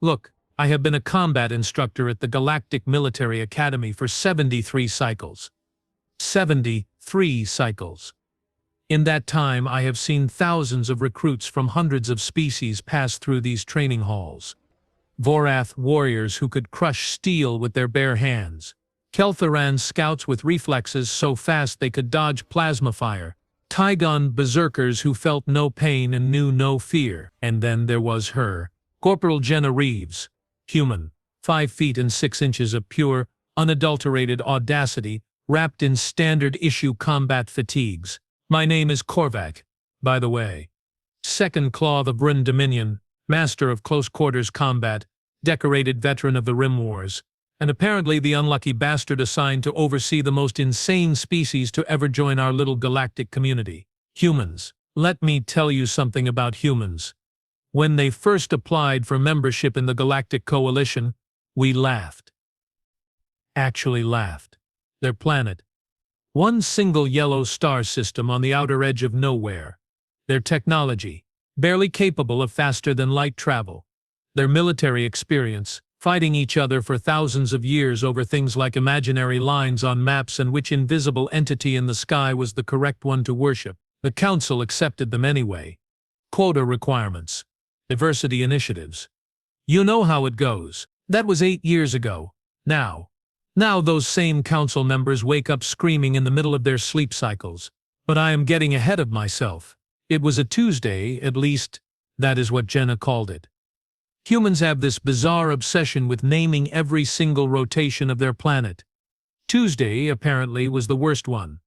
Look, I have been a combat instructor at the Galactic Military Academy for 73 cycles. 73 cycles. In that time, I have seen thousands of recruits from hundreds of species pass through these training halls. Vorath warriors who could crush steel with their bare hands. Keltharan scouts with reflexes so fast they could dodge plasma fire. Tygon berserkers who felt no pain and knew no fear. And then there was her, Corporal Jenna Reeves, human, 5 feet and 6 inches of pure, unadulterated audacity, wrapped in standard-issue combat fatigues. My name is Korvac, by the way. Second Claw of Bryn Dominion, master of close-quarters combat, decorated veteran of the Rim Wars, and apparently the unlucky bastard assigned to oversee the most insane species to ever join our little galactic community. Humans. Let me tell you something about humans. When they first applied for membership in the Galactic Coalition, we laughed. Actually laughed. Their planet. One single yellow star system on the outer edge of nowhere. Their technology, barely capable of faster-than-light travel. Their military experience, fighting each other for thousands of years over things like imaginary lines on maps and which invisible entity in the sky was the correct one to worship. The Council accepted them anyway. Quota requirements. Diversity initiatives. You know how it goes. That was 8 years ago. Now those same council members wake up screaming in the middle of their sleep cycles. But I am getting ahead of myself. It was a Tuesday, at least, that is what Jenna called it. Humans have this bizarre obsession with naming every single rotation of their planet. Tuesday, apparently, was the worst one.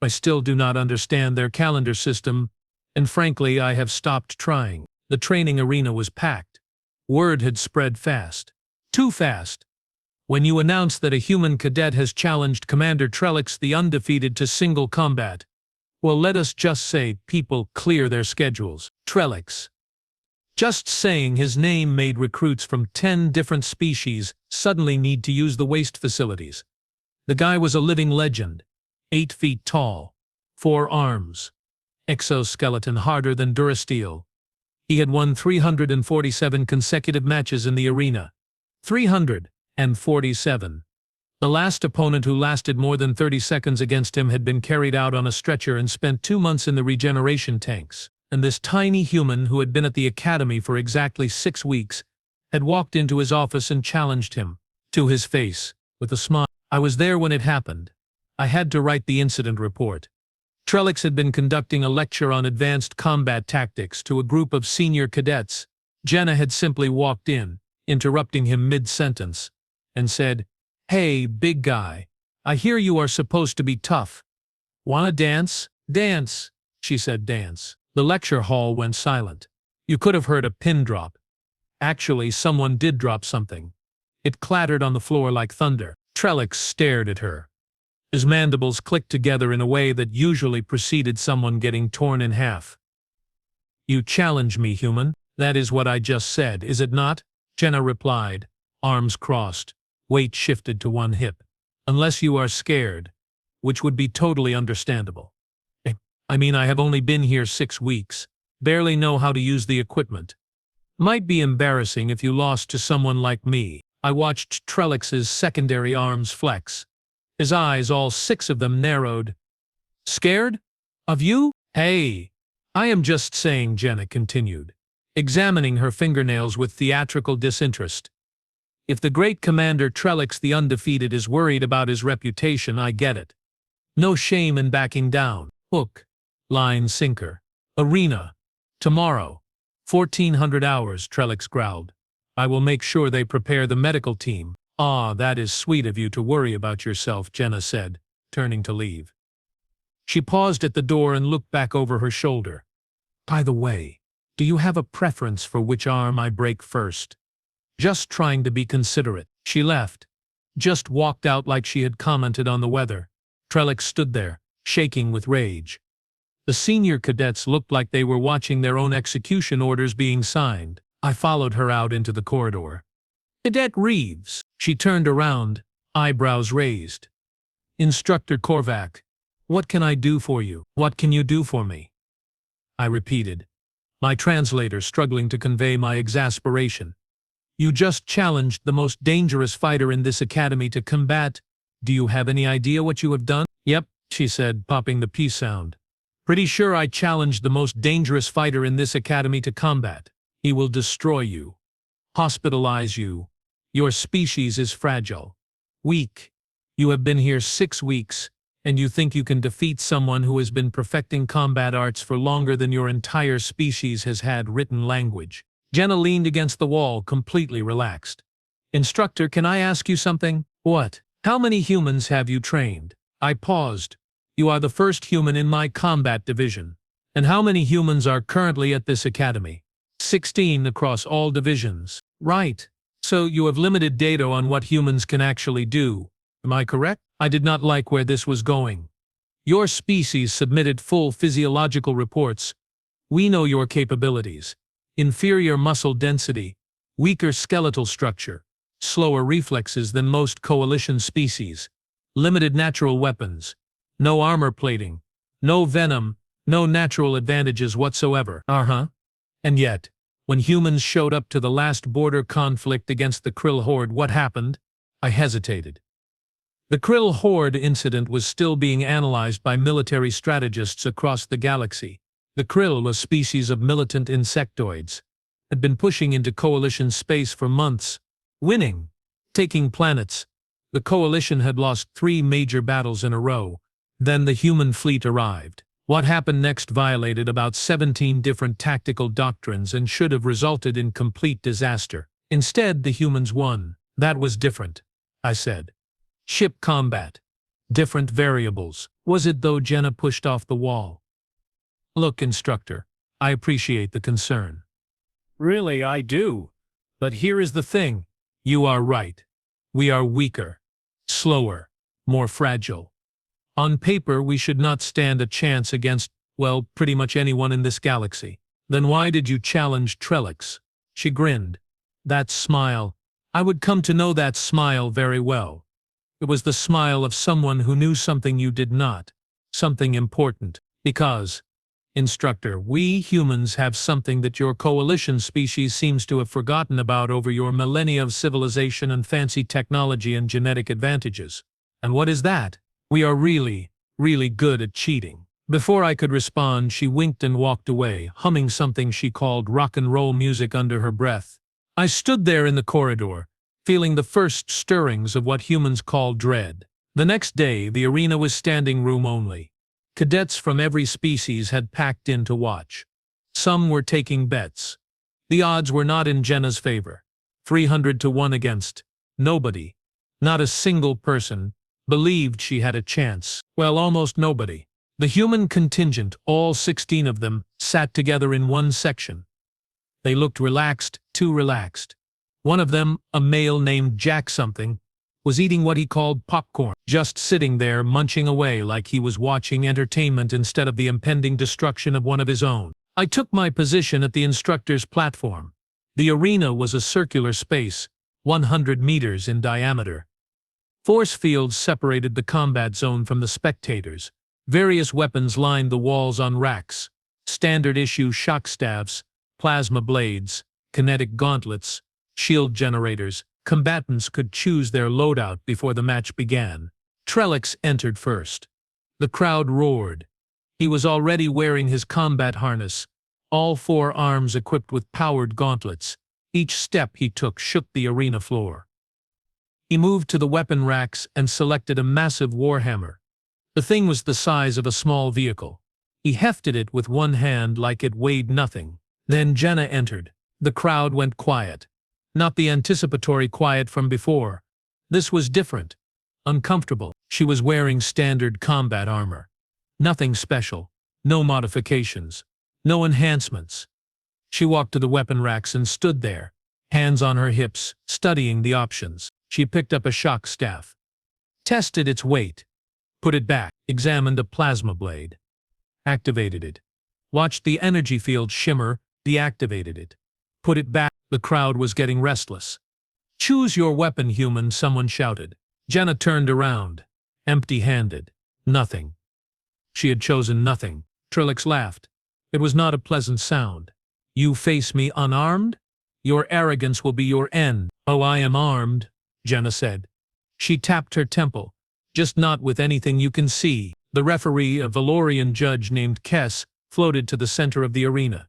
I still do not understand their calendar system, and frankly, I have stopped trying. The training arena was packed. Word had spread fast. Too fast. When you announce that a human cadet has challenged Commander Trellix the Undefeated to single combat, well, let us just say people clear their schedules. Trellix. Just saying his name made recruits from 10 different species suddenly need to use the waste facilities. The guy was a living legend. 8 feet tall. 4 arms. Exoskeleton harder than Durasteel. He had won 347 consecutive matches in the arena. 347. The last opponent who lasted more than 30 seconds against him had been carried out on a stretcher and spent 2 months in the regeneration tanks. And this tiny human who had been at the academy for exactly 6 weeks had walked into his office and challenged him, to his face, with a smile. I was there when it happened. I had to write the incident report. Trellix had been conducting a lecture on advanced combat tactics to a group of senior cadets. Jenna had simply walked in, interrupting him mid-sentence, and said, "Hey, big guy, I hear you are supposed to be tough. Wanna dance?" "Dance," she said, "dance." The lecture hall went silent. You could have heard a pin drop. Actually, someone did drop something. It clattered on the floor like thunder. Trellix stared at her. His mandibles clicked together in a way that usually preceded someone getting torn in half. "You challenge me, human. That is what I just said, is it not?" Jenna replied, arms crossed, weight shifted to one hip. "Unless you are scared, which would be totally understandable. I mean, I have only been here 6 weeks, barely know how to use the equipment. Might be embarrassing if you lost to someone like me." I watched Trellix's secondary arms flex. His eyes, all 6 of them, narrowed. "Scared? Of you? Hey, I am just saying," Jenna continued, examining her fingernails with theatrical disinterest. "If the great Commander Trellix the Undefeated is worried about his reputation, I get it. No shame in backing down. Hook, line, sinker. Arena. Tomorrow. 1400 hours, Trellix growled. "I will make sure they prepare the medical team." "Ah, that is sweet of you to worry about yourself," Jenna said, turning to leave. She paused at the door and looked back over her shoulder. "By the way, do you have a preference for which arm I break first?" "Just trying to be considerate." She left. Just walked out like she had commented on the weather. Trellix stood there, shaking with rage. The senior cadets looked like they were watching their own execution orders being signed. I followed her out into the corridor. "Cadet Reeves." She turned around, eyebrows raised. "Instructor Korvac, what can I do for you?" "What can you do for me?" I repeated, my translator struggling to convey my exasperation. You just challenged the most dangerous fighter in this academy to combat. Do you have any idea what you have done? Yep, she said, popping the P sound. Pretty sure I challenged the most dangerous fighter in this academy to combat. He will destroy you. Hospitalize you. Your species is fragile. Weak. You have been here 6 weeks, and you think you can defeat someone who has been perfecting combat arts for longer than your entire species has had written language. Jenna leaned against the wall, completely relaxed. Instructor, can I ask you something? What? How many humans have you trained? I paused. You are the first human in my combat division. And how many humans are currently at this academy? 16 across all divisions. Right. So you have limited data on what humans can actually do. Am I correct? I did not like where this was going. Your species submitted full physiological reports. We know your capabilities. Inferior muscle density, weaker skeletal structure, slower reflexes than most coalition species, limited natural weapons, no armor plating, no venom, no natural advantages whatsoever. And yet, when humans showed up to the last border conflict against the Krill Horde, what happened? I hesitated. The Krill Horde incident was still being analyzed by military strategists across the galaxy. The Krill, a species of militant insectoids, had been pushing into Coalition space for months, winning, taking planets. The Coalition had lost 3 major battles in a row. Then the human fleet arrived. What happened next violated about 17 different tactical doctrines and should have resulted in complete disaster. Instead, the humans won. That was different, I said. Ship combat. Different variables. Was it though? Jenna pushed off the wall. Look, instructor, I appreciate the concern. Really, I do. But here is the thing. You are right. We are weaker, slower, more fragile. On paper, we should not stand a chance against, well, pretty much anyone in this galaxy. Then why did you challenge Trellix? She grinned. That smile. I would come to know that smile very well. It was the smile of someone who knew something you did not. Something important. Because, instructor, we humans have something that your coalition species seems to have forgotten about over your millennia of civilization and fancy technology and genetic advantages. And what is that? We are really, really good at cheating. Before I could respond, she winked and walked away, humming something she called rock and roll music under her breath. I stood there in the corridor, feeling the first stirrings of what humans call dread. The next day, the arena was standing room only. Cadets from every species had packed in to watch. Some were taking bets. The odds were not in Jenna's favor. 300 to 1 against. Nobody, not a single person, believed she had a chance. Well, almost nobody. The human contingent, all 16 of them, sat together in one section. They looked relaxed, too relaxed. One of them, a male named Jack something, was eating what he called popcorn, just sitting there munching away like he was watching entertainment instead of the impending destruction of one of his own. I took my position at the instructor's platform. The arena was a circular space, 100 meters in diameter. Force fields separated the combat zone from the spectators. Various weapons lined the walls on racks. Standard-issue shock staffs, plasma blades, kinetic gauntlets, shield generators. Combatants could choose their loadout before the match began. Trellix entered first. The crowd roared. He was already wearing his combat harness, all 4 arms equipped with powered gauntlets. Each step he took shook the arena floor. He moved to the weapon racks and selected a massive warhammer. The thing was the size of a small vehicle. He hefted it with one hand like it weighed nothing. Then Jenna entered. The crowd went quiet. Not the anticipatory quiet from before. This was different. Uncomfortable. She was wearing standard combat armor. Nothing special. No modifications. No enhancements. She walked to the weapon racks and stood there, hands on her hips, studying the options. She picked up a shock staff. Tested its weight. Put it back. Examined a plasma blade. Activated it. Watched the energy field shimmer. Deactivated it. Put it back. The crowd was getting restless. Choose your weapon, human, someone shouted. Jenna turned around, empty-handed. Nothing. She had chosen nothing. Trellix laughed. It was not a pleasant sound. You face me unarmed? Your arrogance will be your end. Oh, I am armed, Jenna said. She tapped her temple. Just not with anything you can see. The referee, a Valorian judge named Kess, floated to the center of the arena.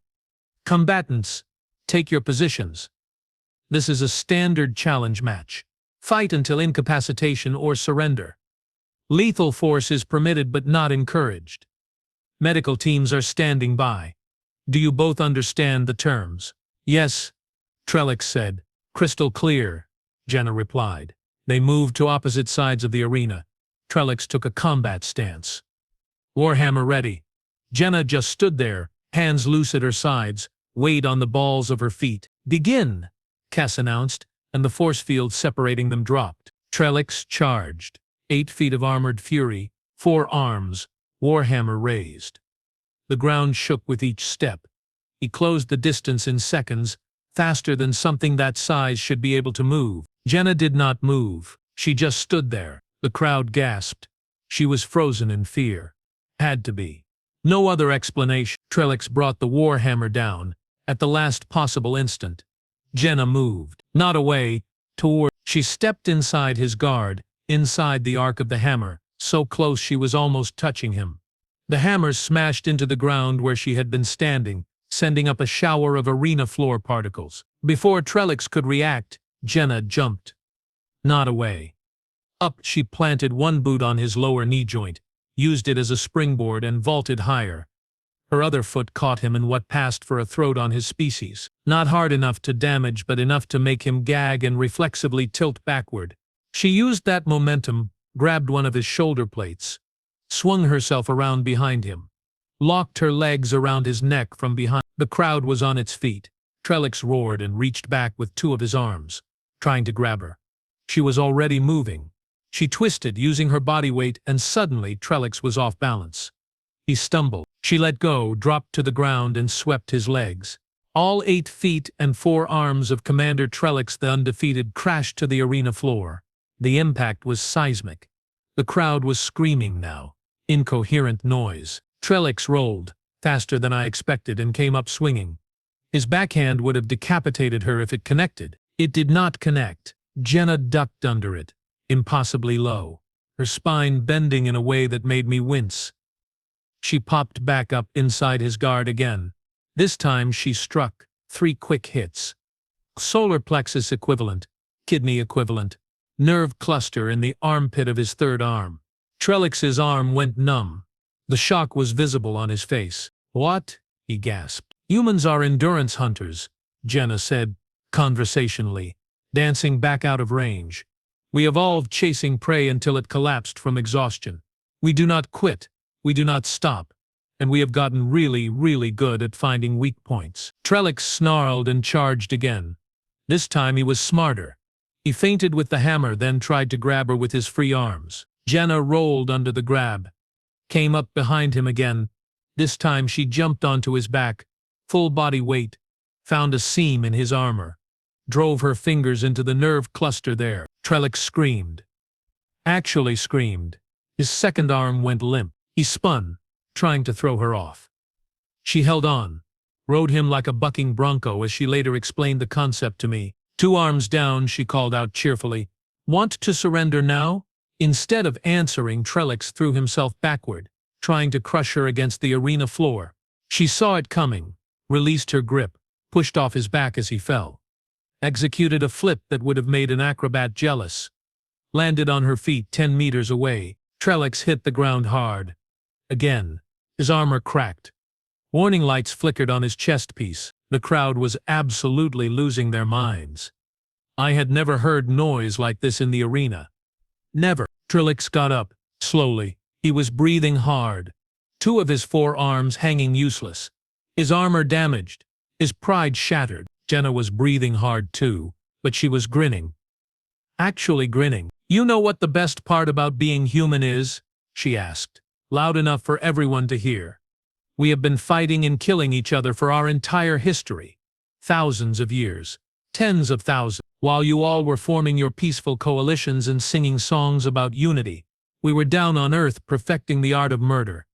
Combatants, take your positions. This is a standard challenge match. Fight until incapacitation or surrender. Lethal force is permitted but not encouraged. Medical teams are standing by. Do you both understand the terms? Yes, Trellix said. Crystal clear, Jenna replied. They moved to opposite sides of the arena. Trellix took a combat stance. Warhammer ready. Jenna just stood there, hands loose at her sides, weighed on the balls of her feet. Begin, Cass announced, and the force field separating them dropped. Trellix charged. 8 feet of armored fury, 4 arms, Warhammer raised. The ground shook with each step. He closed the distance in seconds, faster than something that size should be able to move. Jenna did not move. She just stood there. The crowd gasped. She was frozen in fear. Had to be. No other explanation. Trellix brought the Warhammer down, at the last possible instant. Jenna moved. Not away, toward. She stepped inside his guard, inside the arc of the hammer, so close she was almost touching him. The hammer smashed into the ground where she had been standing, sending up a shower of arena floor particles. Before Trellix could react, Jenna jumped. Not away. Up she planted one boot on his lower knee joint, used it as a springboard and vaulted higher. Her other foot caught him in what passed for a throat on his species. Not hard enough to damage but enough to make him gag and reflexively tilt backward. She used that momentum, grabbed one of his shoulder plates, swung herself around behind him, locked her legs around his neck from behind. The crowd was on its feet. Trellix roared and reached back with 2 of his arms, trying to grab her. She was already moving. She twisted, using her body weight, and suddenly Trellix was off balance. He stumbled. She let go, dropped to the ground, and swept his legs. All 8 feet and 4 arms of Commander Trellix the Undefeated crashed to the arena floor. The impact was seismic. The crowd was screaming now. Incoherent noise. Trellix rolled, faster than I expected, and came up swinging. His backhand would have decapitated her if it connected. It did not connect. Jenna ducked under it, impossibly low, her spine bending in a way that made me wince. She popped back up inside his guard again. This time she struck 3 quick hits. Solar plexus equivalent, kidney equivalent, nerve cluster in the armpit of his 3rd arm. Trellix's arm went numb. The shock was visible on his face. What? He gasped. Humans are endurance hunters, Jenna said, conversationally, dancing back out of range. We evolved chasing prey until it collapsed from exhaustion. We do not quit. We do not stop. And we have gotten really, really good at finding weak points. Trellix snarled and charged again. This time he was smarter. He feinted with the hammer, then tried to grab her with his free arms. Jenna rolled under the grab, came up behind him again. This time she jumped onto his back, full body weight, found a seam in his armor, drove her fingers into the nerve cluster there. Trellix screamed. Actually screamed. His 2nd arm went limp. He spun, trying to throw her off. She held on, rode him like a bucking bronco as she later explained the concept to me. 2 arms down, she called out cheerfully. Want to surrender now? Instead of answering, Trellix threw himself backward, trying to crush her against the arena floor. She saw it coming, released her grip, pushed off his back as he fell. Executed a flip that would have made an acrobat jealous. Landed on her feet 10 meters away. Trellix hit the ground hard. Again. His armor cracked. Warning lights flickered on his chest piece. The crowd was absolutely losing their minds. I had never heard noise like this in the arena. Never. Trellix got up, slowly. He was breathing hard. 2 of his 4 arms hanging useless. His armor damaged. His pride shattered. Jenna was breathing hard too, but she was grinning. Actually grinning. You know what the best part about being human is? She asked, loud enough for everyone to hear. We have been fighting and killing each other for our entire history. Thousands of years. Tens of thousands. While you all were forming your peaceful coalitions and singing songs about unity, we were down on Earth perfecting the art of murder.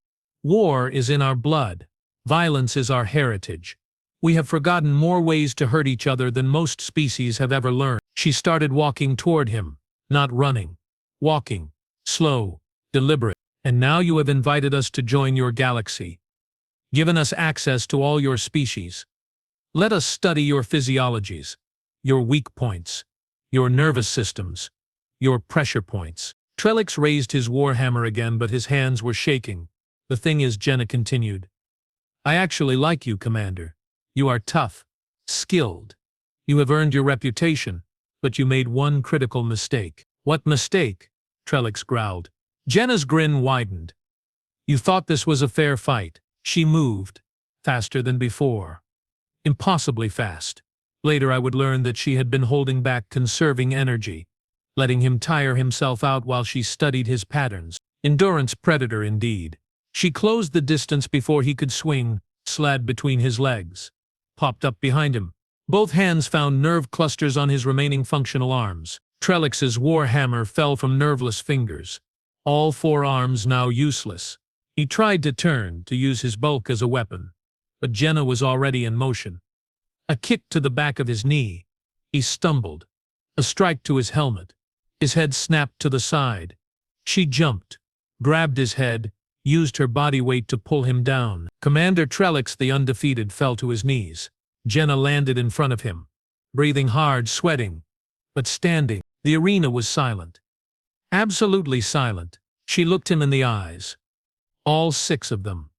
War is in our blood. Violence is our heritage. We have forgotten more ways to hurt each other than most species have ever learned. She started walking toward him, not running. Walking. Slow. Deliberate. And now you have invited us to join your galaxy. Given us access to all your species. Let us study your physiologies, your weak points, your nervous systems, your pressure points. Trellix raised his warhammer again, but his hands were shaking. The thing is, Jenna continued, I actually like you, Commander. You are tough, skilled. You have earned your reputation, but you made one critical mistake. What mistake? Trellix growled. Jenna's grin widened. You thought this was a fair fight. She moved, faster than before. Impossibly fast. Later I would learn that she had been holding back, conserving energy, letting him tire himself out while she studied his patterns. Endurance predator indeed. She closed the distance before he could swing, slid between his legs, popped up behind him. Both hands found nerve clusters on his remaining functional arms. Trellix's warhammer fell from nerveless fingers, all four arms now useless. He tried to turn, to use his bulk as a weapon, but Jenna was already in motion. A kick to the back of his knee. He stumbled. A strike to his helmet. His head snapped to the side. She jumped, grabbed his head, used her body weight to pull him down. Commander Trellix, the undefeated, fell to his knees. Jenna landed in front of him, breathing hard, sweating, but standing. The arena was silent. Absolutely silent. She looked him in the eyes. All six of them.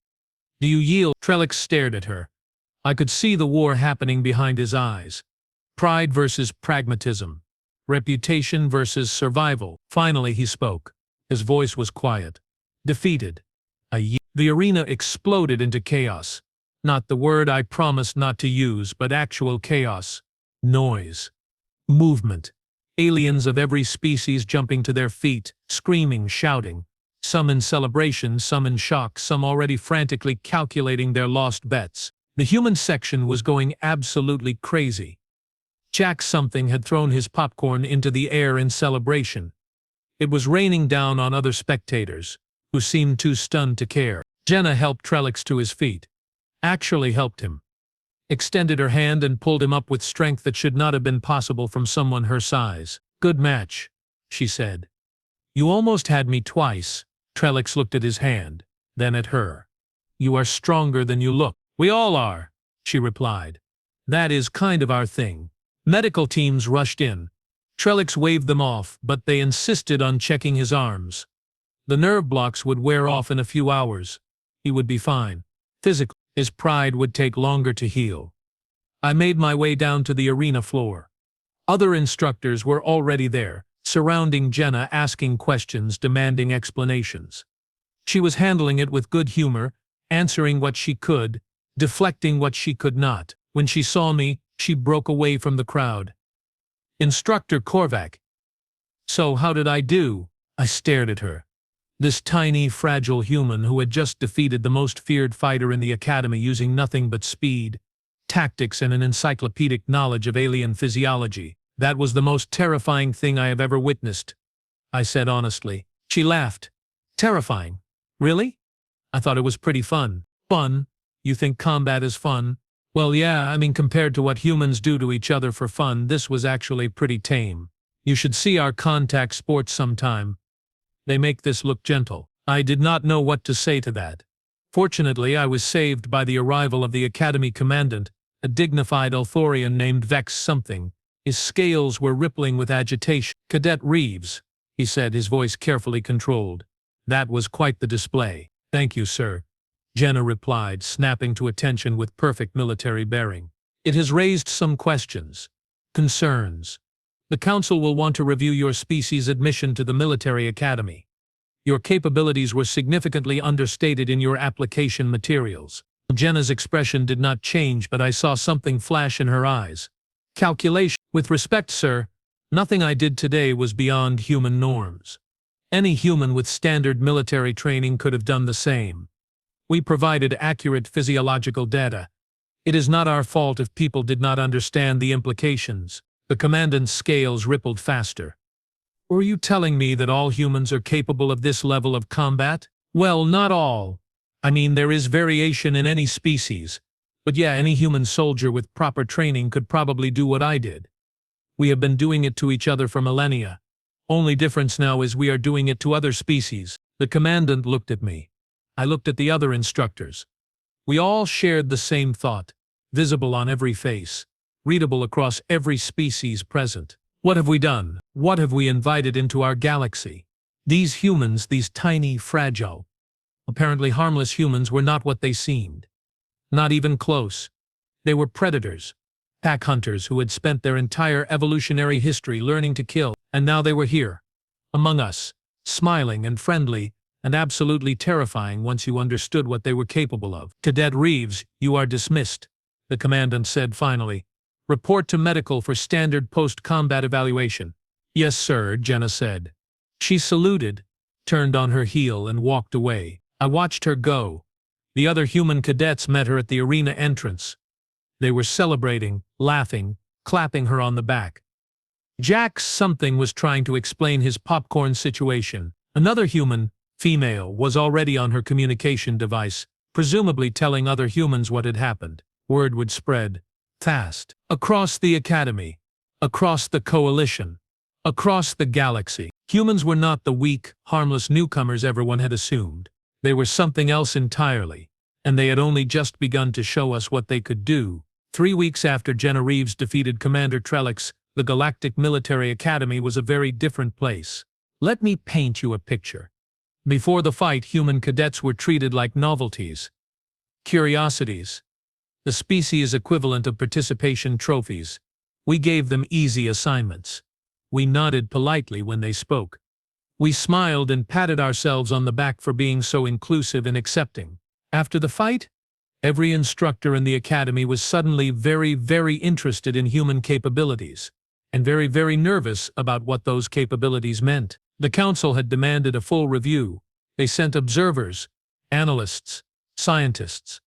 Do you yield? Trellix stared at her. I could see the war happening behind his eyes. Pride versus pragmatism. Reputation versus survival. Finally he spoke. His voice was quiet. Defeated. The arena exploded into chaos. Not the word I promised not to use, but actual chaos. Noise. Movement. Aliens of every species jumping to their feet, screaming, shouting. Some in celebration, some in shock, some already frantically calculating their lost bets. The human section was going absolutely crazy. Jack something had thrown his popcorn into the air in celebration. It was raining down on other spectators, who seemed too stunned to care. Jenna helped Trellix to his feet. Actually helped him. Extended her hand and pulled him up with strength that should not have been possible from someone her size. Good match, she said. You almost had me twice. Trellix looked at his hand, then at her. You are stronger than you look. We all are, she replied. That is kind of our thing. Medical teams rushed in. Trellix waved them off, but they insisted on checking his arms. The nerve blocks would wear off in a few hours. He would be fine. Physically, his pride would take longer to heal. I made my way down to the arena floor. Other instructors were already there, surrounding Jenna, asking questions, demanding explanations. She was handling it with good humor, answering what she could, deflecting what she could not. When she saw me, she broke away from the crowd. Instructor Korvac. So how did I do? I stared at her. This tiny, fragile human who had just defeated the most feared fighter in the academy using nothing but speed, tactics, and an encyclopedic knowledge of alien physiology. That was the most terrifying thing I have ever witnessed, I said honestly. She laughed. Terrifying? Really? I thought it was pretty fun. Fun? You think combat is fun? Well, yeah, I mean, compared to what humans do to each other for fun, this was actually pretty tame. You should see our contact sports sometime. They make this look gentle. I did not know what to say to that. Fortunately, I was saved by the arrival of the Academy Commandant, a dignified Elthorian named Vex something. His scales were rippling with agitation. Cadet Reeves, he said, his voice carefully controlled. That was quite the display. Thank you, sir, Jenna replied, snapping to attention with perfect military bearing. It has raised some questions, concerns. The Council will want to review your species' admission to the military academy. Your capabilities were significantly understated in your application materials. Jenna's expression did not change, but I saw something flash in her eyes. Calculation. With respect, sir, nothing I did today was beyond human norms. Any human with standard military training could have done the same. We provided accurate physiological data. It is not our fault if people did not understand the implications. The commandant's scales rippled faster. Were you telling me that all humans are capable of this level of combat? Well, not all. I mean, there is variation in any species. But yeah, any human soldier with proper training could probably do what I did. We have been doing it to each other for millennia. Only difference now is we are doing it to other species. The commandant looked at me. I looked at the other instructors. We all shared the same thought, visible on every face, readable across every species present. What have we done? What have we invited into our galaxy? These humans, these tiny, fragile, apparently harmless humans were not what they seemed. Not even close. They were predators, pack hunters who had spent their entire evolutionary history learning to kill, and now they were here, among us, smiling and friendly, and absolutely terrifying once you understood what they were capable of. Cadet Reeves, you are dismissed, the commandant said finally. Report to medical for standard post-combat evaluation. Yes, sir, Jenna said. She saluted, turned on her heel and walked away. I watched her go. The other human cadets met her at the arena entrance. They were celebrating, laughing, clapping her on the back. Jack something was trying to explain his popcorn situation. Another human, female, was already on her communication device, presumably telling other humans what had happened. Word would spread fast. Across the academy. Across the coalition. Across the galaxy. Humans were not the weak, harmless newcomers everyone had assumed. They were something else entirely, and they had only just begun to show us what they could do. 3 weeks after Jenna Reeves defeated Commander Trellix, the Galactic Military Academy was a very different place. Let me paint you a picture. Before the fight, human cadets were treated like novelties, curiosities, the species equivalent of participation trophies. We gave them easy assignments. We nodded politely when they spoke. We smiled and patted ourselves on the back for being so inclusive and accepting. After the fight, every instructor in the academy was suddenly very, very interested in human capabilities, and very, very nervous about what those capabilities meant. The council had demanded a full review. They sent observers, analysts, scientists.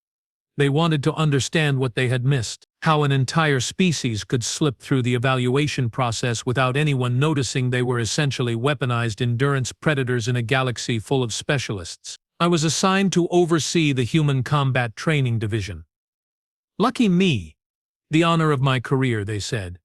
They wanted to understand what they had missed, how an entire species could slip through the evaluation process without anyone noticing they were essentially weaponized endurance predators in a galaxy full of specialists. I was assigned to oversee the Human Combat Training Division. Lucky me. The honor of my career, they said.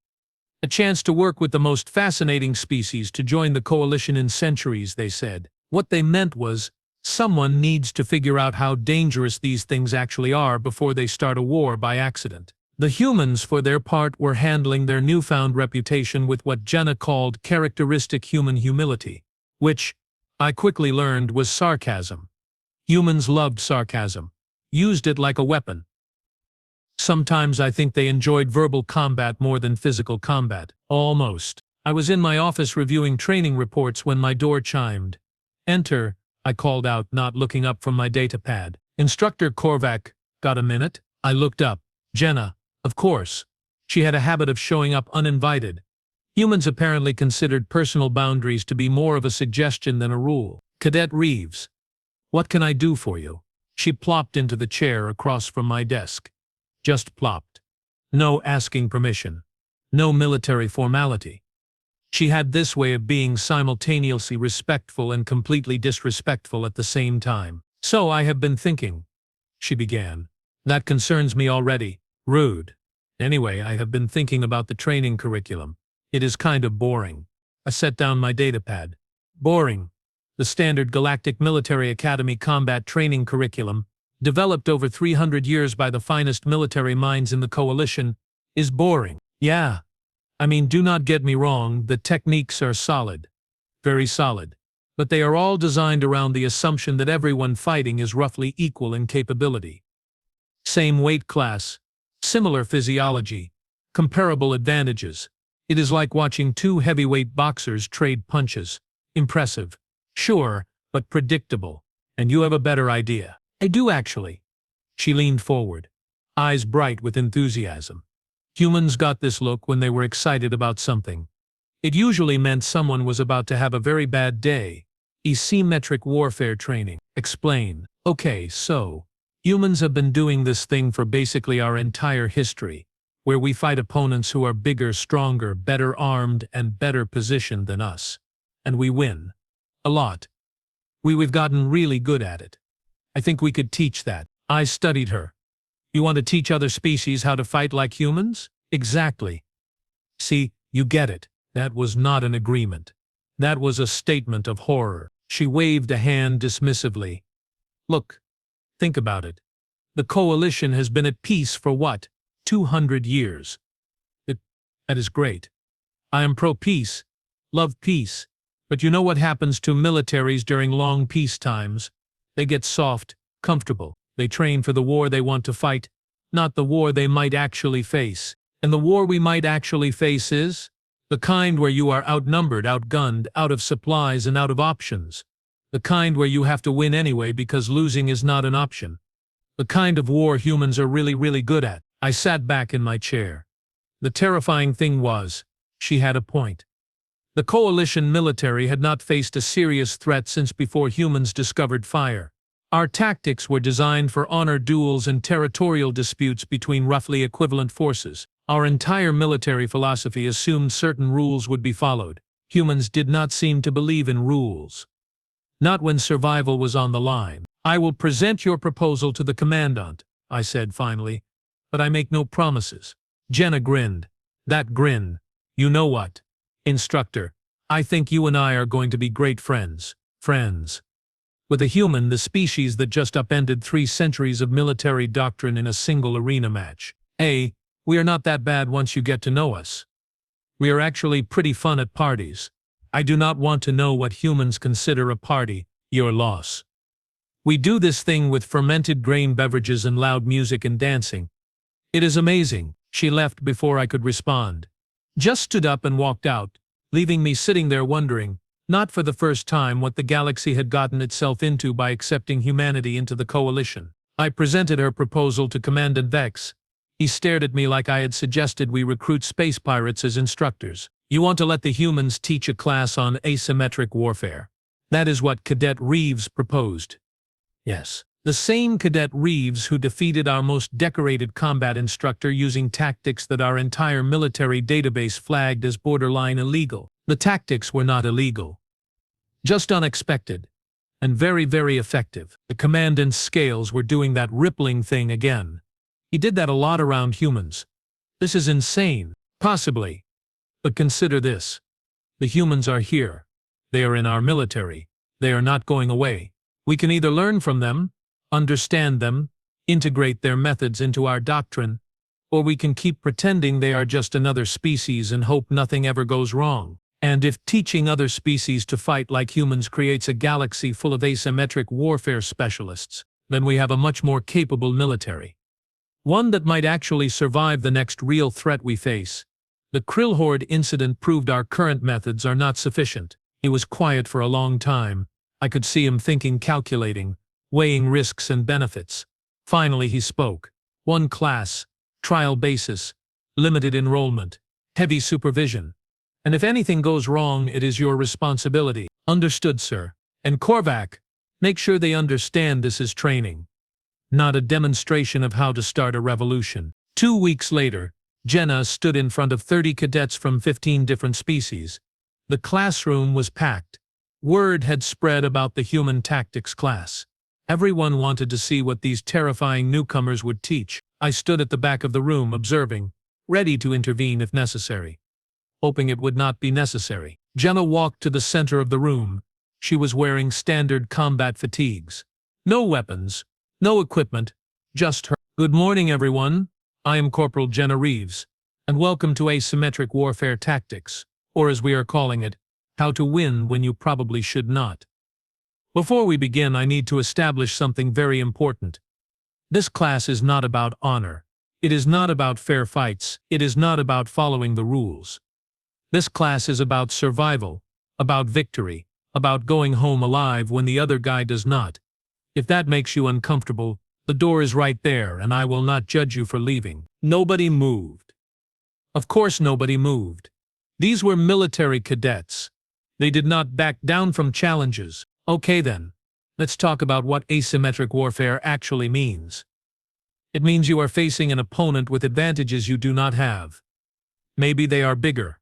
A chance to work with the most fascinating species to join the coalition in centuries, they said. What they meant was, someone needs to figure out how dangerous these things actually are before they start a war by accident. The humans, for their part, were handling their newfound reputation with what Jenna called characteristic human humility, which, I quickly learned, was sarcasm. Humans loved sarcasm, used it like a weapon. Sometimes I think they enjoyed verbal combat more than physical combat. Almost. I was in my office reviewing training reports when my door chimed. Enter, I called out, not looking up from my datapad. Instructor Korvac, got a minute? I looked up. Jenna, of course. She had a habit of showing up uninvited. Humans apparently considered personal boundaries to be more of a suggestion than a rule. Cadet Reeves. What can I do for you? She plopped into the chair across from my desk. Just plopped. No asking permission. No military formality. She had this way of being simultaneously respectful and completely disrespectful at the same time. So I have been thinking, she began. That concerns me already. Rude. Anyway, I have been thinking about the training curriculum. It is kind of boring. I set down my datapad. Boring. The standard Galactic Military Academy combat training curriculum, developed over 300 years by the finest military minds in the coalition, is boring. Yeah. I mean, do not get me wrong, the techniques are solid. Very solid. But they are all designed around the assumption that everyone fighting is roughly equal in capability. Same weight class, similar physiology, comparable advantages. It is like watching two heavyweight boxers trade punches. Impressive. Sure, but predictable. And you have a better idea. I do actually. She leaned forward, eyes bright with enthusiasm. Humans got this look when they were excited about something. It usually meant someone was about to have a very bad day. Asymmetric warfare training. Explain. Okay, so, humans have been doing this thing for basically our entire history, where we fight opponents who are bigger, stronger, better armed, and better positioned than us. And we win. A lot. We've gotten really good at it. I think we could teach that. I studied her. You want to teach other species how to fight like humans? Exactly. See, you get it. That was not an agreement. That was a statement of horror. She waved a hand dismissively. Look, think about it. The coalition has been at peace for what? 200 years. That is great. I am pro-peace, love peace. But you know what happens to militaries during long peace times? They get soft, comfortable. They train for the war they want to fight, not the war they might actually face. And the war we might actually face is the kind where you are outnumbered, outgunned, out of supplies and out of options. The kind where you have to win anyway because losing is not an option. The kind of war humans are really, really good at. I sat back in my chair. The terrifying thing was, she had a point. The coalition military had not faced a serious threat since before humans discovered fire. Our tactics were designed for honor duels and territorial disputes between roughly equivalent forces. Our entire military philosophy assumed certain rules would be followed. Humans did not seem to believe in rules. Not when survival was on the line. I will present your proposal to the commandant, I said finally, but I make no promises. Jenna grinned. That grin. You know what? Instructor, I think you and I are going to be great friends. Friends. With a human, the species that just upended 3 centuries of military doctrine in a single arena match. We are not that bad once you get to know us. We are actually pretty fun at parties. I do not want to know what humans consider a party. Your loss. We do this thing with fermented grain beverages and loud music and dancing. It is amazing. She left before I could respond. Just stood up and walked out, leaving me sitting there wondering, not for the first time, what the galaxy had gotten itself into by accepting humanity into the coalition. I presented her proposal to Commandant Vex. He stared at me like I had suggested we recruit space pirates as instructors. You want to let the humans teach a class on asymmetric warfare. That is what Cadet Reeves proposed. Yes. The same Cadet Reeves who defeated our most decorated combat instructor using tactics that our entire military database flagged as borderline illegal. The tactics were not illegal. Just unexpected. And very, very effective. The commandant's scales were doing that rippling thing again. He did that a lot around humans. This is insane. Possibly. But consider this. The humans are here. They are in our military. They are not going away. We can either learn from them, understand them, integrate their methods into our doctrine, or we can keep pretending they are just another species and hope nothing ever goes wrong. And if teaching other species to fight like humans creates a galaxy full of asymmetric warfare specialists, then we have a much more capable military. One that might actually survive the next real threat we face. The Krill Horde incident proved our current methods are not sufficient. He was quiet for a long time. I could see him thinking, calculating, weighing risks and benefits. Finally he spoke. 1 class, trial basis, limited enrollment, heavy supervision. And if anything goes wrong, it is your responsibility. Understood, sir. And Korvac, make sure they understand this is training, not a demonstration of how to start a revolution. 2 weeks later, Jenna stood in front of 30 cadets from 15 different species. The classroom was packed. Word had spread about the human tactics class. Everyone wanted to see what these terrifying newcomers would teach. I stood at the back of the room observing, ready to intervene if necessary. Hoping it would not be necessary. Jenna walked to the center of the room. She was wearing standard combat fatigues. No weapons, no equipment, just her. Good morning, everyone. I am Corporal Jenna Reeves, and welcome to Asymmetric Warfare Tactics, or as we are calling it, How to Win When You Probably Should Not. Before we begin, I need to establish something very important. This class is not about honor. It is not about fair fights. It is not about following the rules. This class is about survival, about victory, about going home alive when the other guy does not. If that makes you uncomfortable, the door is right there and I will not judge you for leaving. Nobody moved. Of course nobody moved. These were military cadets. They did not back down from challenges. Okay then, let's talk about what asymmetric warfare actually means. It means you are facing an opponent with advantages you do not have. Maybe they are bigger,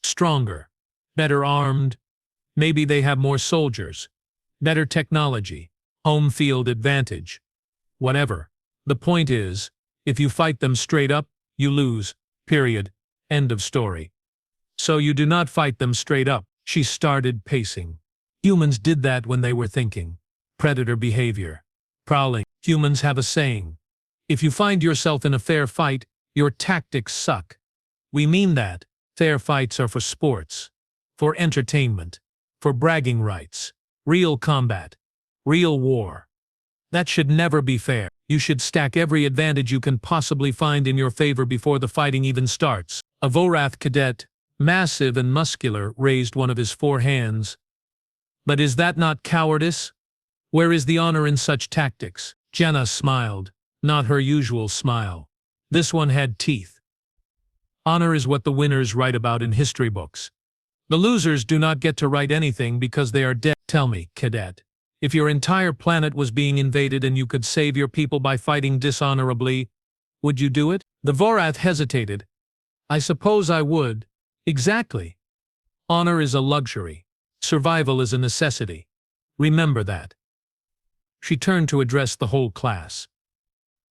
stronger, better armed. Maybe they have more soldiers, better technology, home field advantage. Whatever. The point is, if you fight them straight up, you lose. Period. End of story. So you do not fight them straight up. She started pacing. Humans did that when they were thinking. Predator behavior. Prowling. Humans have a saying. If you find yourself in a fair fight, your tactics suck. We mean that. Fair fights are for sports. For entertainment. For bragging rights. Real combat. Real war. That should never be fair. You should stack every advantage you can possibly find in your favor before the fighting even starts. A Vorath cadet, massive and muscular, raised one of his 4 hands. But is that not cowardice? Where is the honor in such tactics? Jenna smiled, not her usual smile. This one had teeth. Honor is what the winners write about in history books. The losers do not get to write anything because they are dead. Tell me, cadet, if your entire planet was being invaded and you could save your people by fighting dishonorably, would you do it? The Vorath hesitated. I suppose I would. Exactly. Honor is a luxury. Survival is a necessity. Remember that. She turned to address the whole class.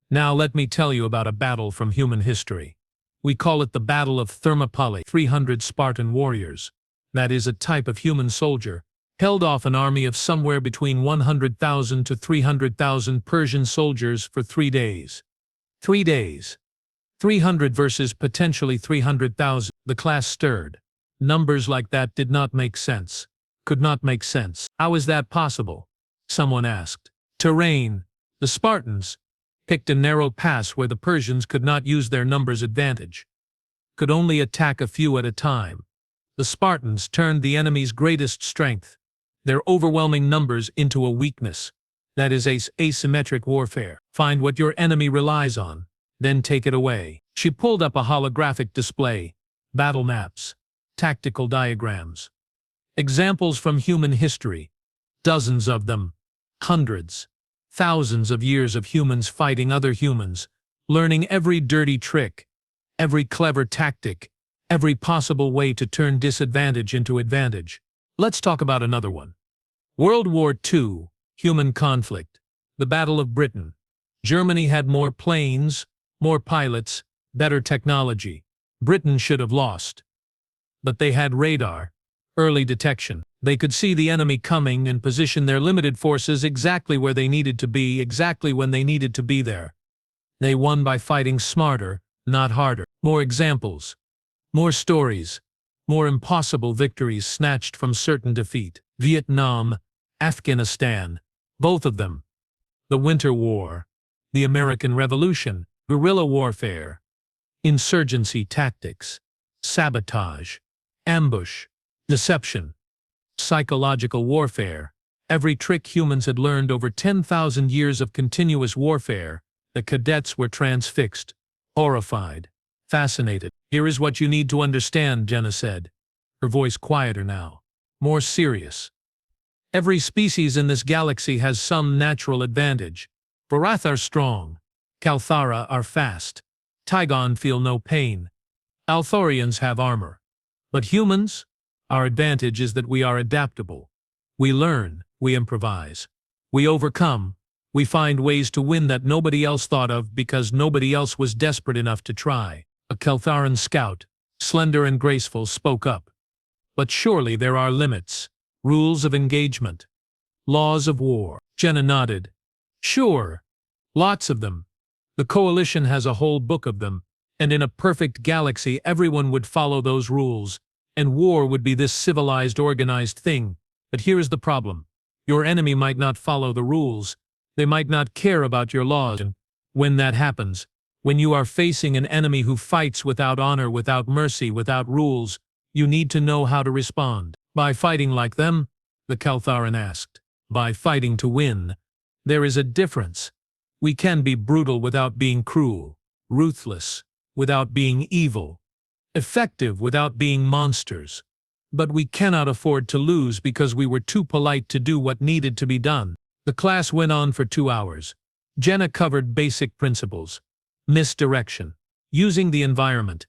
Now let me tell you about a battle from human history. We call it the Battle of Thermopylae. 300 Spartan warriors, that is a type of human soldier, held off an army of somewhere between 100,000 to 300,000 Persian soldiers for 3 days. 3 days. 300 versus potentially 300,000. The class stirred. Numbers like that did not make sense. Could not make sense. How is that possible? Someone asked. Terrain. The Spartans picked a narrow pass where the Persians could not use their numbers advantage. Could only attack a few at a time. The Spartans turned the enemy's greatest strength, their overwhelming numbers, into a weakness. That is asymmetric warfare. Find what your enemy relies on, then take it away. She pulled up a holographic display, battle maps, tactical diagrams. Examples from human history. Dozens of them. Hundreds. Thousands of years of humans fighting other humans, learning every dirty trick, every clever tactic, every possible way to turn disadvantage into advantage. Let's talk about another one. World War II, human conflict, the Battle of Britain. Germany had more planes, more pilots, better technology. Britain should have lost. But they had radar, early detection. They could see the enemy coming and position their limited forces exactly where they needed to be, exactly when they needed to be there. They won by fighting smarter, not harder. More examples. More stories. More impossible victories snatched from certain defeat. Vietnam, Afghanistan, both of them. The Winter War, the American Revolution, guerrilla warfare, insurgency tactics, sabotage, ambush, deception, psychological warfare, every trick humans had learned over 10,000 years of continuous warfare. The cadets were transfixed, horrified, fascinated. Here is what you need to understand, Jenna said, her voice quieter now, more serious. Every species in this galaxy has some natural advantage. Vorath are strong. Kalthara are fast. Tygon feel no pain. Althorians have armor. But humans? Our advantage is that we are adaptable. We learn, we improvise. We overcome. We find ways to win that nobody else thought of because nobody else was desperate enough to try. A Keltharan scout, slender and graceful, spoke up. But surely there are limits. Rules of engagement. Laws of war. Jenna nodded. Sure. Lots of them. The Coalition has a whole book of them, and in a perfect galaxy everyone would follow those rules, and war would be this civilized, organized thing. But here is the problem. Your enemy might not follow the rules. They might not care about your laws. And when that happens, when you are facing an enemy who fights without honor, without mercy, without rules, you need to know how to respond. By fighting like them? The Keltharan asked. By fighting to win. There is a difference. We can be brutal without being cruel, ruthless without being evil, effective without being monsters. But we cannot afford to lose because we were too polite to do what needed to be done. The class went on for 2 hours. Jenna covered basic principles. Misdirection. Using the environment.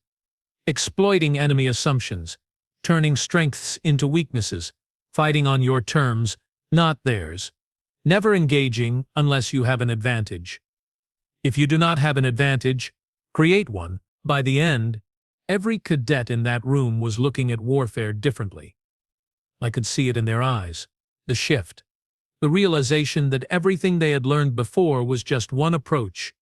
Exploiting enemy assumptions. Turning strengths into weaknesses. Fighting on your terms, not theirs. Never engaging unless you have an advantage. If you do not have an advantage, create one. By the end, every cadet in that room was looking at warfare differently. I could see it in their eyes. The shift. The realization that everything they had learned before was just one approach,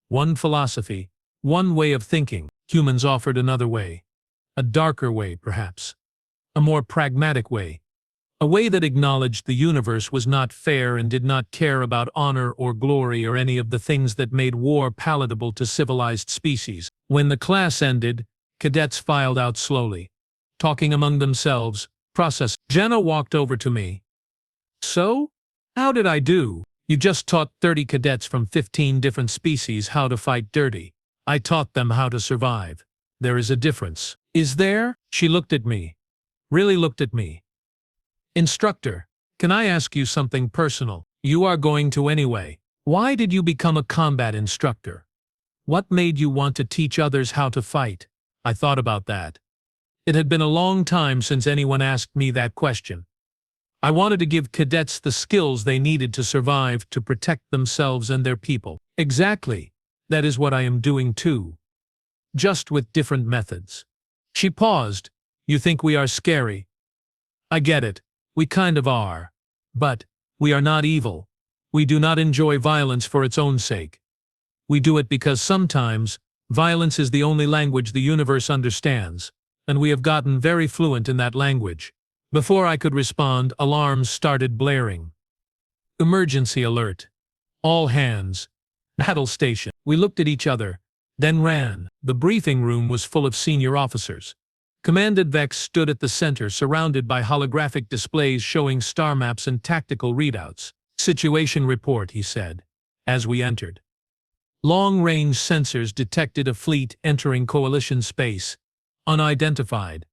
one philosophy, one way of thinking. Humans offered another way. A darker way, perhaps. A more pragmatic way. A way that acknowledged the universe was not fair and did not care about honor or glory or any of the things that made war palatable to civilized species. When the class ended, cadets filed out slowly, talking among themselves. Jenna walked over to me. So? How did I do? You just taught 30 cadets from 15 different species how to fight dirty. I taught them how to survive. There is a difference. Is there? She looked at me. Really looked at me. Instructor, can I ask you something personal? You are going to anyway. Why did you become a combat instructor? What made you want to teach others how to fight? I thought about that. It had been a long time since anyone asked me that question. I wanted to give cadets the skills they needed to survive, to protect themselves and their people. Exactly. That is what I am doing too. Just with different methods. She paused. You think we are scary? I get it. We kind of are. But we are not evil. We do not enjoy violence for its own sake. We do it because sometimes violence is the only language the universe understands, and we have gotten very fluent in that language. Before I could respond, alarms started blaring. Emergency alert. All hands. Battle station. We looked at each other, then ran. The briefing room was full of senior officers. Commander Vex stood at the center, surrounded by holographic displays showing star maps and tactical readouts. Situation report, he said, as we entered. Long-range sensors detected a fleet entering Coalition space, unidentified.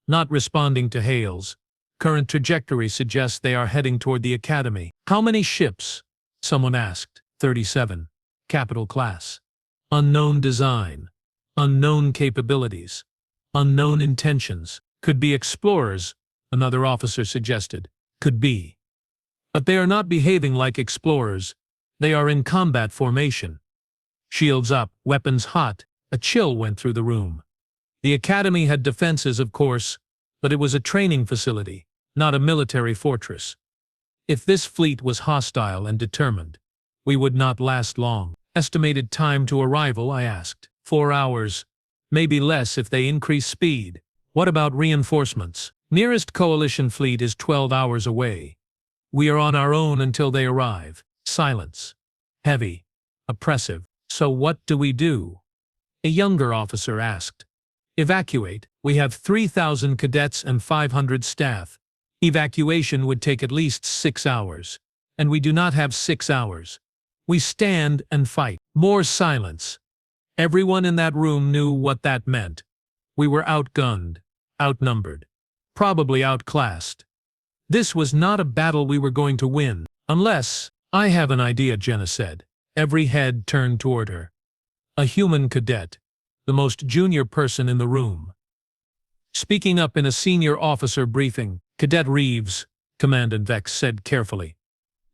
Not responding to hails. Current trajectory suggests they are heading toward the Academy. How many ships? Someone asked. 37. Capital class. Unknown design. Unknown capabilities. Unknown intentions. Could be explorers, another officer suggested. Could be. But they are not behaving like explorers. They are in combat formation. Shields up, weapons hot. A chill went through the room. The Academy had defenses, of course, but it was a training facility, not a military fortress. If this fleet was hostile and determined, we would not last long. Estimated time to arrival, I asked. 4 hours. Maybe less if they increase speed. What about reinforcements? Nearest Coalition fleet is 12 hours away. We are on our own until they arrive. Silence. Heavy. Oppressive. So what do we do? A younger officer asked. Evacuate. We have 3,000 cadets and 500 staff. Evacuation would take at least 6 hours. And we do not have 6 hours. We stand and fight. More silence. Everyone in that room knew what that meant. We were outgunned, outnumbered, probably outclassed. This was not a battle we were going to win, unless— I have an idea, Jenna said. Every head turned toward her. A human cadet, the most junior person in the room. Speaking up in a senior officer briefing, Cadet Reeves, Commander Vex said carefully.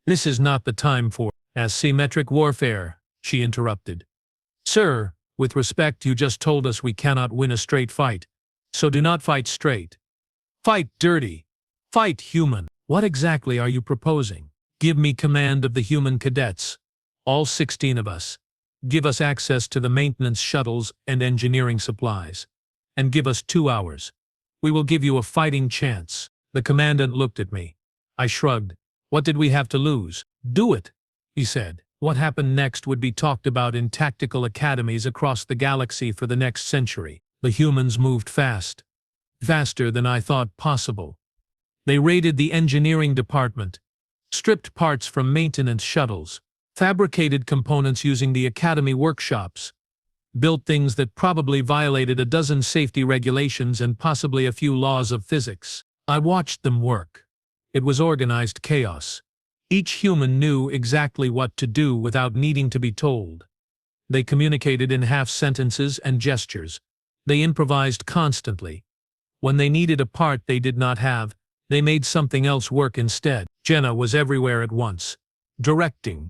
This is not the time for asymmetric warfare, she interrupted. Sir, with respect, you just told us we cannot win a straight fight. So do not fight straight. Fight dirty. Fight human. What exactly are you proposing? Give me command of the human cadets. All 16 of us. Give us access to the maintenance shuttles and engineering supplies. And give us 2 hours. We will give you a fighting chance. The commandant looked at me. I shrugged. What did we have to lose? Do it, he said. What happened next would be talked about in tactical academies across the galaxy for the next century. The humans moved fast. Faster than I thought possible. They raided the engineering department, stripped parts from maintenance shuttles, fabricated components using the Academy workshops, built things that probably violated a dozen safety regulations and possibly a few laws of physics. I watched them work. It was organized chaos. Each human knew exactly what to do without needing to be told. They communicated in half-sentences and gestures. They improvised constantly. When they needed a part they did not have, they made something else work instead. Jenna was everywhere at once. Directing,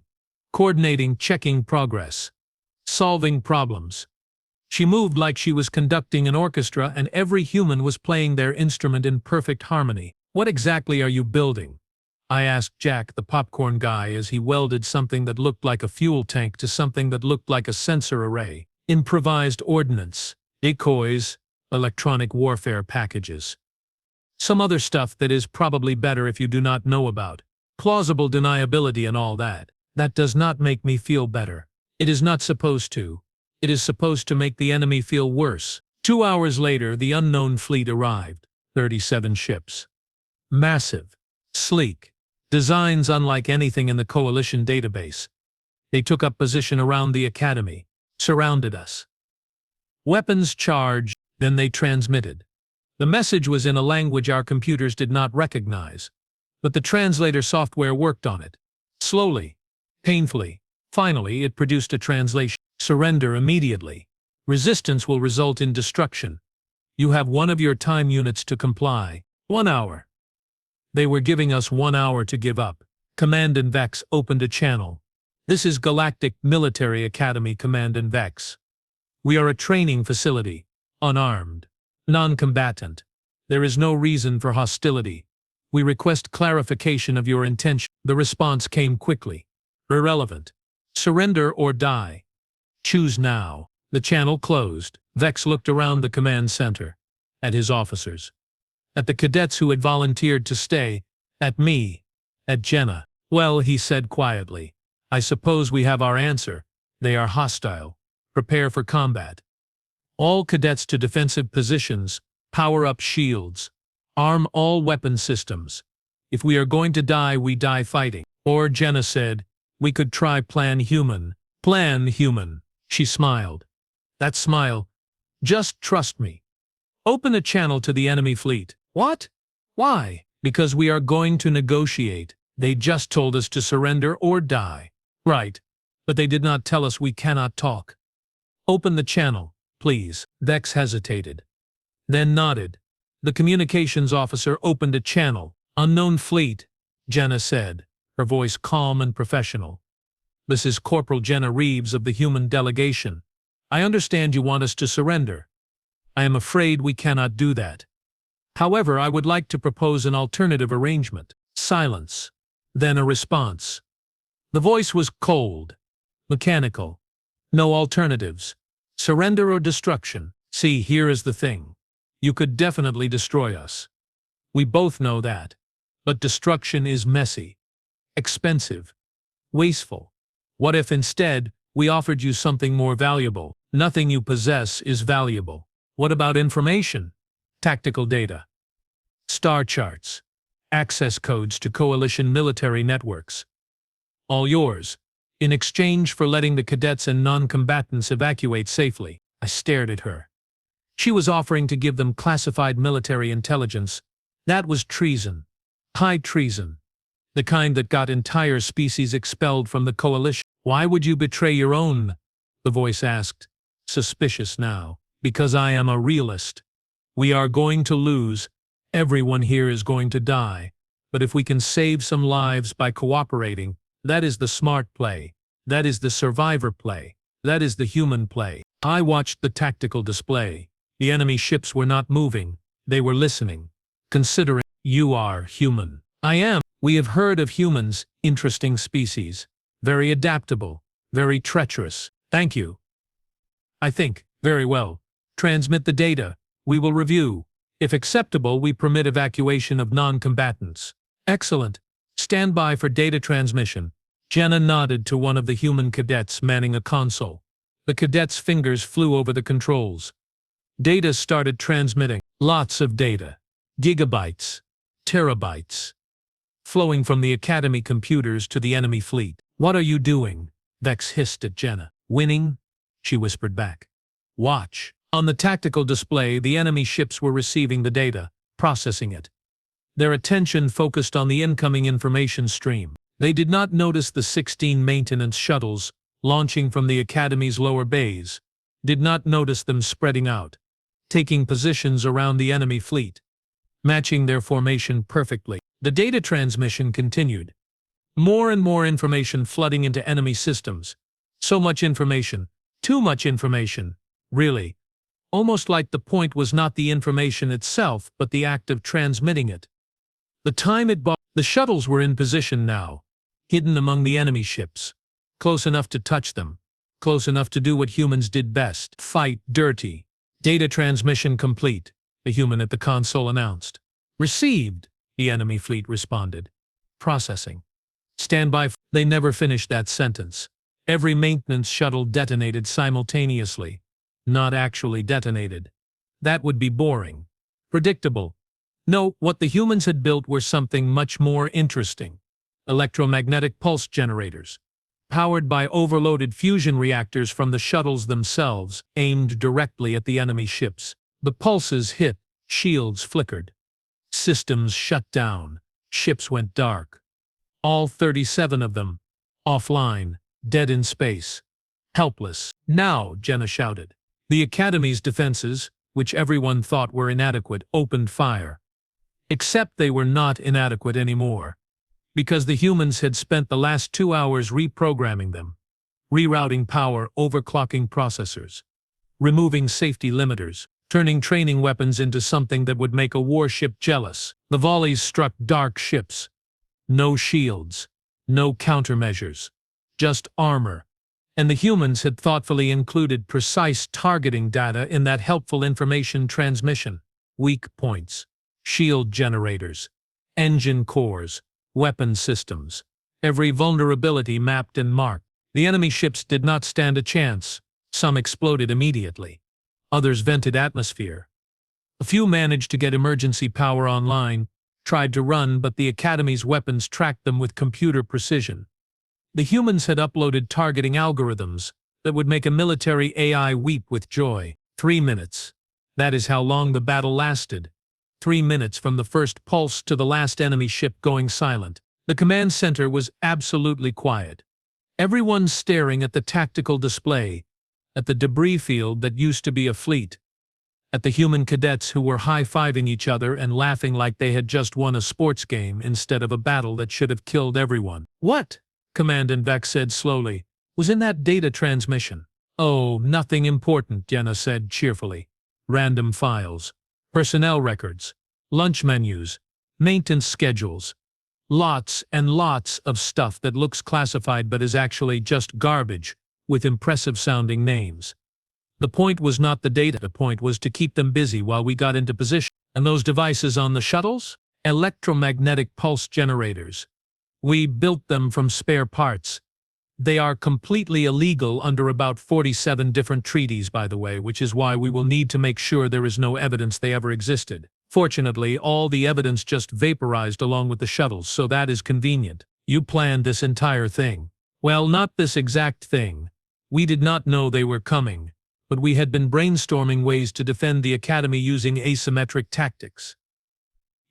coordinating, checking progress. solving problems. She moved like she was conducting an orchestra and every human was playing their instrument in perfect harmony. What exactly are you building? I asked Jack, the popcorn guy, as he welded something that looked like a fuel tank to something that looked like a sensor array. Improvised ordnance, decoys, electronic warfare packages. Some other stuff that is probably better if you do not know about. Plausible deniability and all that. That does not make me feel better. It is not supposed to. It is supposed to make the enemy feel worse. 2 hours later, the unknown fleet arrived. 37 ships. Massive. Sleek. Designs unlike anything in the Coalition database. They took up position around the Academy. Surrounded us. Weapons charged, then they transmitted. The message was in a language our computers did not recognize. But the translator software worked on it. Slowly. Painfully. Finally, it produced a translation. Surrender immediately. Resistance will result in destruction. You have one of your time units to comply. 1 hour. They were giving us 1 hour to give up. Commandant Vex opened a channel. This is Galactic Military Academy, Commandant Vex. We are a training facility. Unarmed. Non-combatant. There is no reason for hostility. We request clarification of your intention. The response came quickly. Irrelevant. Surrender or die. Choose now. The channel closed. Vex looked around the command center. At his officers. At the cadets who had volunteered to stay. At me. At Jenna. Well, he said quietly. I suppose we have our answer. They are hostile. Prepare for combat. All cadets to defensive positions. Power up shields. Arm all weapon systems. If we are going to die, we die fighting. Or, Jenna said, we could try Plan Human. Plan Human. She smiled. That smile. Just trust me. Open a channel to the enemy fleet. What? Why? Because we are going to negotiate. They just told us to surrender or die. Right. But they did not tell us we cannot talk. Open the channel, please. Vex hesitated. Then nodded. The communications officer opened a channel. Unknown fleet, Jenna said, her voice calm and professional. This is Corporal Jenna Reeves of the human delegation. I understand you want us to surrender. I am afraid we cannot do that. However, I would like to propose an alternative arrangement. Silence. Then a response. The voice was cold. Mechanical. No alternatives. Surrender or destruction. See, here is the thing. You could definitely destroy us. We both know that. But destruction is messy. Expensive. Wasteful. What if instead, we offered you something more valuable? Nothing you possess is valuable. What about information? Tactical data. Star charts. Access codes to coalition military networks. All yours. In exchange for letting the cadets and non-combatants evacuate safely. I stared at her. She was offering to give them classified military intelligence. That was treason. High treason. The kind that got entire species expelled from the coalition. Why would you betray your own? The voice asked. Suspicious now. Because I am a realist. We are going to lose. Everyone here is going to die. But if we can save some lives by cooperating, that is the smart play. That is the survivor play. That is the human play. I watched the tactical display. The enemy ships were not moving. They were listening. Considering you are human. I am. We have heard of humans, interesting species. Very adaptable. Very treacherous. Thank you. I think. Very well. Transmit the data. We will review. If acceptable, we permit evacuation of non-combatants. Excellent. Stand by for data transmission. Jenna nodded to one of the human cadets manning a console. The cadet's fingers flew over the controls. Data started transmitting. Lots of data. Gigabytes. Terabytes. Flowing from the Academy computers to the enemy fleet. What are you doing? Vex hissed at Jenna. Winning? She whispered back. Watch. On the tactical display, the enemy ships were receiving the data, processing it. Their attention focused on the incoming information stream. They did not notice the 16 maintenance shuttles launching from the Academy's lower bays, did not notice them spreading out, taking positions around the enemy fleet, matching their formation perfectly. The data transmission continued. More and more information flooding into enemy systems. So much information, Too much information, really. Almost like the point was not the information itself, but the act of transmitting it. The shuttles were in position now, hidden among the enemy ships, close enough to touch them, close enough to do what humans did best: fight dirty. Data transmission complete, the human at the console announced. Received, the enemy fleet responded. Processing. Stand by. They never finished that sentence. Every maintenance shuttle detonated simultaneously. Not actually detonated. That would be boring. Predictable. No, what the humans had built were something much more interesting. Electromagnetic pulse generators, powered by overloaded fusion reactors from the shuttles themselves, aimed directly at the enemy ships. The pulses hit, shields flickered. Systems shut down, ships went dark. All 37 of them, offline, dead in space. Helpless. Now, Jenna shouted. The Academy's defenses, which everyone thought were inadequate, opened fire. Except they were not inadequate anymore, because the humans had spent the last 2 hours reprogramming them, rerouting power, overclocking processors, removing safety limiters, turning training weapons into something that would make a warship jealous. The volleys struck dark ships. No shields, no countermeasures, just armor. And the humans had thoughtfully included precise targeting data in that helpful information transmission. Weak points, shield generators, engine cores, weapon systems. Every vulnerability mapped and marked. The enemy ships did not stand a chance. Some exploded immediately. Others vented atmosphere. A few managed to get emergency power online, tried to run, but the Academy's weapons tracked them with computer precision. The humans had uploaded targeting algorithms that would make a military AI weep with joy. 3 minutes. That is how long the battle lasted. 3 minutes from the first pulse to the last enemy ship going silent. The command center was absolutely quiet. Everyone staring at the tactical display, at the debris field that used to be a fleet, at the human cadets who were high-fiving each other and laughing like they had just won a sports game instead of a battle that should have killed everyone. What? Commandant Vex said slowly. Was in that data transmission? Oh, nothing important, Jenna said cheerfully. Random files, personnel records, lunch menus, maintenance schedules. Lots and lots of stuff that looks classified but is actually just garbage, with impressive-sounding names. The point was not the data, the point was to keep them busy while we got into position. And those devices on the shuttles? Electromagnetic pulse generators. We built them from spare parts. They are completely illegal under about 47 different treaties, by the way, which is why we will need to make sure there is no evidence they ever existed. Fortunately, all the evidence just vaporized along with the shuttles, so that is convenient. You planned this entire thing. Well, not this exact thing. We did not know they were coming, but we had been brainstorming ways to defend the Academy using asymmetric tactics.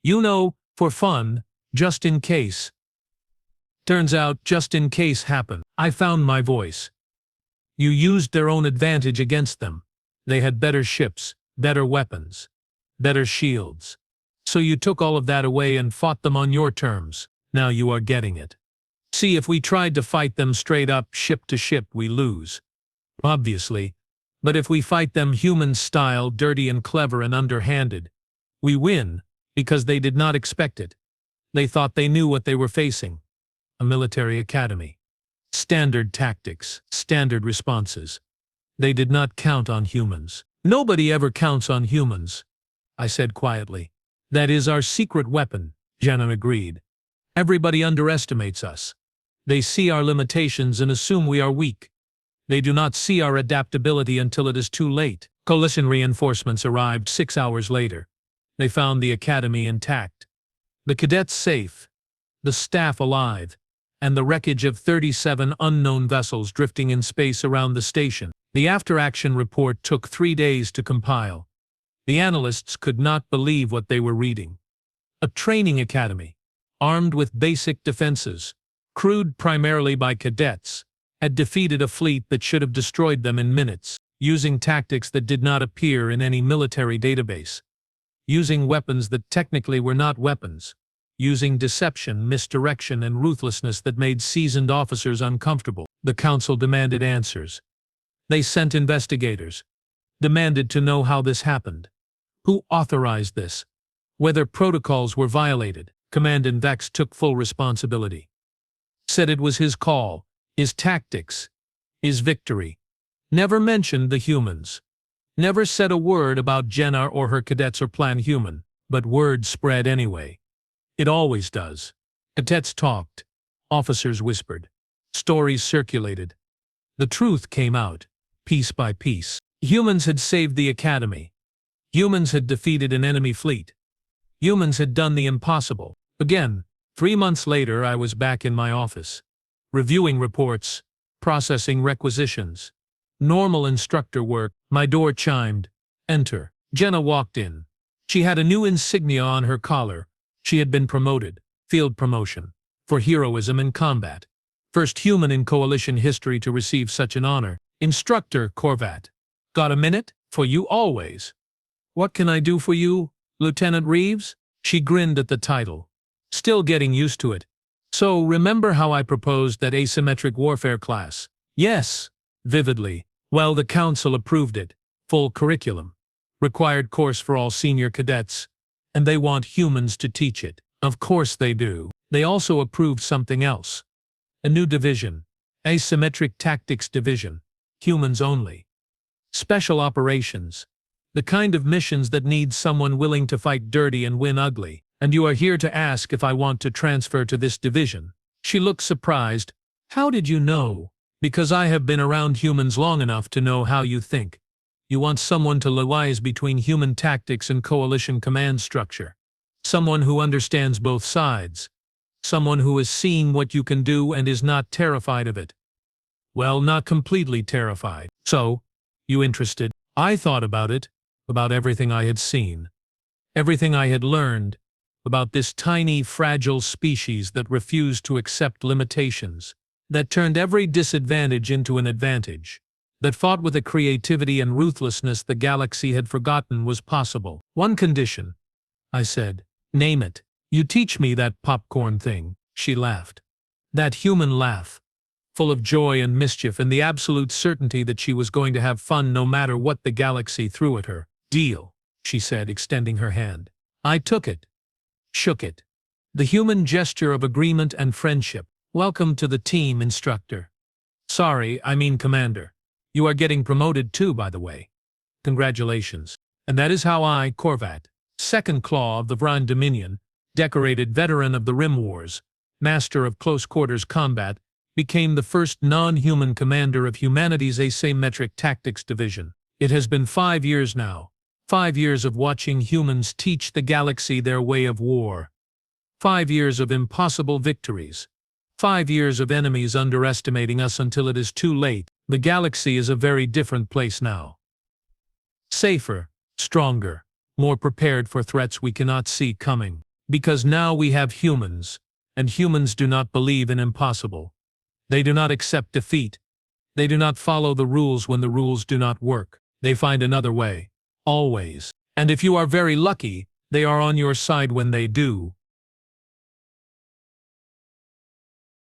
You know, for fun, just in case. Turns out, just in case happened. I found my voice. You used their own advantage against them. They had better ships, better weapons, better shields. So you took all of that away and fought them on your terms. Now you are getting it. See, if we tried to fight them straight up, ship to ship, we lose. Obviously. But if we fight them human-style, dirty and clever and underhanded, we win, because they did not expect it. They thought they knew what they were facing. A military academy. Standard tactics, standard responses. They did not count on humans. Nobody ever counts on humans, I said quietly. That is our secret weapon, Jenna agreed. Everybody underestimates us. They see our limitations and assume we are weak. They do not see our adaptability until it is too late. Coalition reinforcements arrived 6 hours later. They found the academy intact, the cadets safe, the staff alive, and the wreckage of 37 unknown vessels drifting in space around the station. The after-action report took 3 days to compile. The analysts could not believe what they were reading. A training academy, armed with basic defenses, crewed primarily by cadets, had defeated a fleet that should have destroyed them in minutes, using tactics that did not appear in any military database, using weapons that technically were not weapons, using deception, misdirection, and ruthlessness that made seasoned officers uncomfortable. The council demanded answers. They sent investigators, demanded to know how this happened. Who authorized this? Whether protocols were violated. Commandant Vex took full responsibility. Said it was his call, his tactics, his victory. Never mentioned the humans. Never said a word about Jenna or her cadets or Plan Human, but word spread anyway. It always does. Cadets talked. Officers whispered. Stories circulated. The truth came out, piece by piece. Humans had saved the Academy. Humans had defeated an enemy fleet. Humans had done the impossible. Again, 3 months later I was back in my office. Reviewing reports, processing requisitions. Normal instructor work. My door chimed. Enter. Jenna walked in. She had a new insignia on her collar. She had been promoted, field promotion, for heroism in combat. First human in Coalition history to receive such an honor. Instructor Corvat. Got a minute? For you always. What can I do for you, Lieutenant Reeves? She grinned at the title. Still getting used to it. So, remember how I proposed that asymmetric warfare class? Yes. Vividly. Well, the council approved it. Full curriculum. Required course for all senior cadets. And they want humans to teach it. Of course they do. They also approved something else. A new division. Asymmetric Tactics Division. Humans only. Special operations. The kind of missions that need someone willing to fight dirty and win ugly. And you are here to ask if I want to transfer to this division. She looked surprised. How did you know? Because I have been around humans long enough to know how you think. You want someone to liaise between human tactics and Coalition command structure. Someone who understands both sides. Someone who has seen what you can do and is not terrified of it. Well, not completely terrified. So, you interested? I thought about it, about everything I had seen. Everything I had learned, about this tiny, fragile species that refused to accept limitations. That turned every disadvantage into an advantage. That fought with a creativity and ruthlessness the galaxy had forgotten was possible. One condition, I said. Name it. You teach me that popcorn thing, she laughed. That human laugh. Full of joy and mischief and the absolute certainty that she was going to have fun no matter what the galaxy threw at her. Deal, she said, extending her hand. I took it. Shook it. The human gesture of agreement and friendship. Welcome to the team, instructor. Sorry, I mean commander. You are getting promoted too, by the way. Congratulations. And that is how I, Corvat, second claw of the Vryn Dominion, decorated veteran of the Rim Wars, master of close quarters combat, became the first non-human commander of humanity's asymmetric tactics division. It has been 5 years now. 5 years of watching humans teach the galaxy their way of war. 5 years of impossible victories. 5 years of enemies underestimating us until it is too late. The galaxy is a very different place now. Safer, stronger, more prepared for threats we cannot see coming. Because now we have humans, and humans do not believe in impossible. They do not accept defeat. They do not follow the rules when the rules do not work. They find another way. Always. And if you are very lucky, they are on your side when they do.